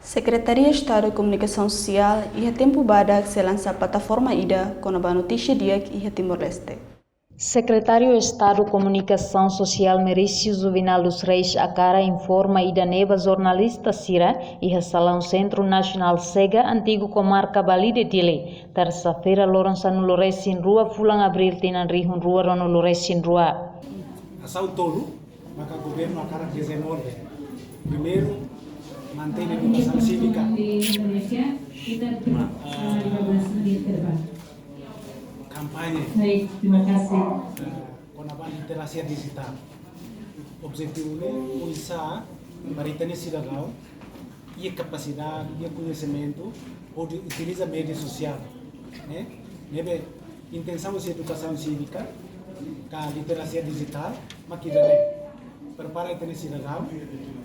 Secretaria de Estado de Comunicação Social e a tempo bada que se lança a plataforma IDA com a notícia dia e a Timor-Leste. Secretário de Estado de Comunicação Social Merício Zuvinal dos Reis Acara informa Ida Neva jornalista Sira e a Salão Centro Nacional Sega, antigo comarca Bali de Tile. Terça-feira, Lourenço no Lourenço em Rua, Fulang Abril Tinan Rihun Rua no Lourenço em Rua. Ação todo, maka governo Acara desenvolve. Primeiro, mantém a educação cívica. Campanha com a literacia digital. O objetivo é usar para entender cidadão e a capacidade e o conhecimento de utilizar mídia social, né? Nebe intenção de educação cívica, com a literacia digital, mas que prepara entender cidadão,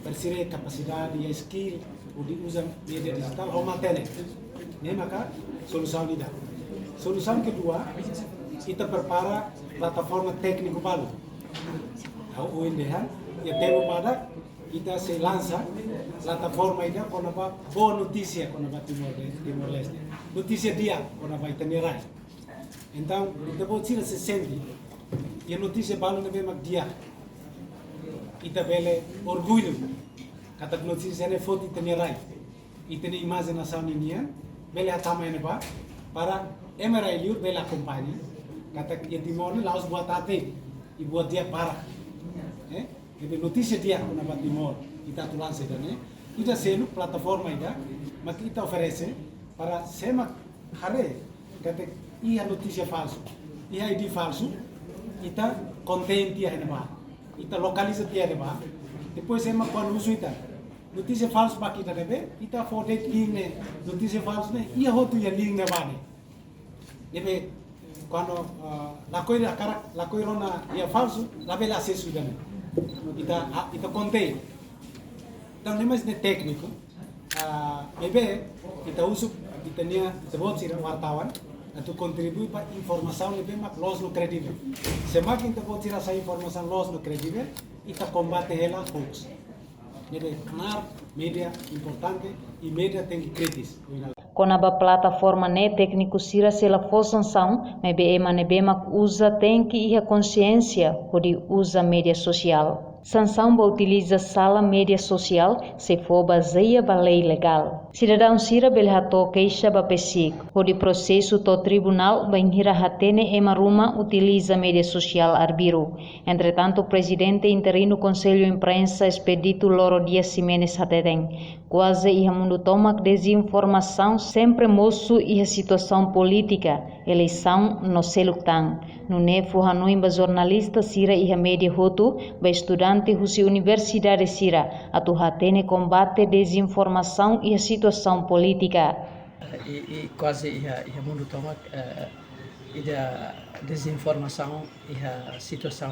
para ser a capacidade e a skill de usar mídia digital ou matéria, né? Maka solução de solução kedua, kita prepara plataforma técnico baru. O India, ya tempo pada kita se lança plataforma ini com uma boa notícia com a Timor-Leste. Notícia dia com a Itanerai. Então, depois se sente e a notícia baru não vem mais dia. Kita bele orgulho. Kata notícia é foto Itanerai. Itane imagem nação ninia, bele atama ini ba para Emerald bela companhia, kata que Timor lá os buat ate e buat dia para, né? Jadi notícia dia na Timor kita tulang seda, né? Kita selo plataforma ida, mas kita oferece para sema hare, kata ia notícia falso, ia ID falso, kita content dia na kita localiza dia na depois sema quando uso ita notícia falso para kita debe, kita forward link ne notícia falso ne ia hotu ya link na bane. Nebe quando la coisa é falso, la bela acesso dane. Ita contei. Então nem mais técnico. Bebe ita uso ita nia sebut sira wartawan atau contribui para informação lebih mak los no credível. Semakin kita buat sira sa informação los no credível, ita combate ela hoax. Nebe claro, media importante e media tem que kritis. Com a plataforma né técnico sira se la forçação, mas bema usa tem que ir a consciência de usa mídia social. Sanção utiliza sala mídia social se for baseia ba lei legal. Cidadão sira belhato queixa ba pesik, de processo to tribunal banhira hatene emaruma utiliza mídia social arbiru. Entretanto, o presidente interino Conselho Imprensa Expedito Loro Dias Ximenes hateten, quase ia mundo toma desinformação sempre moço e a situação política, eleição no seluctang. No nefu hanui ba jornalista sira e a média hotu, ba estudante husi universidade sira, atu hatene combate desinformação e a situação política. E quase ia mundo toma ida desinformação e a situação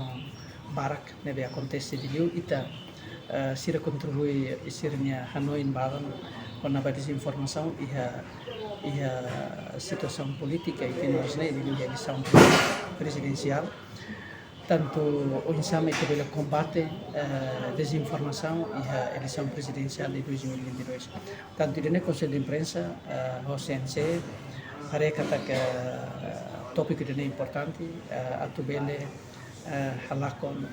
barak nebe acontece de liu ita sira contribui sirnya Hanoi balan com a desinformação e a situação política e tenosne de eleição presidencial. Tanto o insame que ele combate desinformação e a eleição presidencial de 2022. Tanto ele no Conselho de Imprensa, o CNC, para kata que topik ini importante, atu bele halakon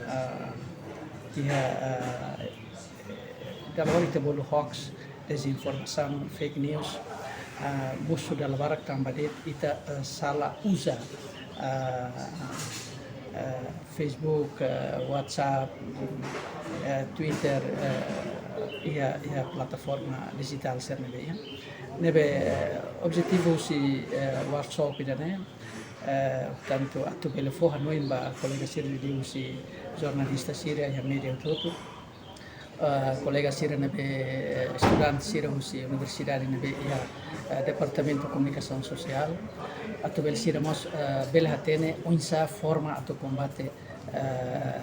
dalam itu bolu hoax, desinformação, fake news, musuh dalam barak tambadet ita salah usa Facebook, WhatsApp, Twitter, ia plataforma digital ser nebe ya. Nebe objetivo si workshop idane, tanto atu bele fo Hanoi ba kolega sira di si jornalista sira ya media tutu. Kolega sira nebe estudante sira usi universidade nebe ya departamento comunicação social atau bel sira mos bel hatene unsa forma atau combate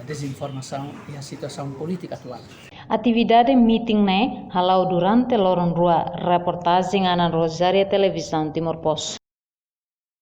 desinformação e a situação política atual. Atividade meeting ne halau durante lorong rua reportagem Ana Rosaria Televisão Timor Post.